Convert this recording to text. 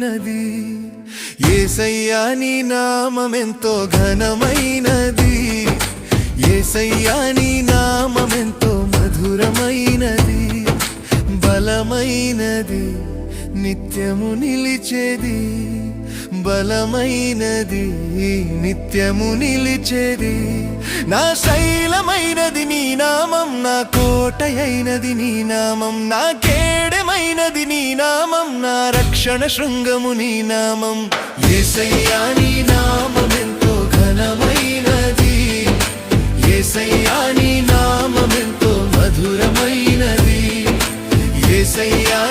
మధురమైనది యేసయ్యా నీ నామమెంతో ఘనమైనది యేసయ్యా నీ నామమెంతో మధురమైనది బలమైనది నిత్యము నిలిచేది బలమైనది నిత్యము నిలిచేది నా శైలమైనది నీ నామం నా కోటయైనది నీ నామం నా కేడమైనది నీ నామం నా రక్షణ శృంగము నీ నామం యేసయ్యా నీ నామమెంతో ఘనమైనది యేసయ్యా నీ నామమెంతో మధురమైనది యేసయ్యా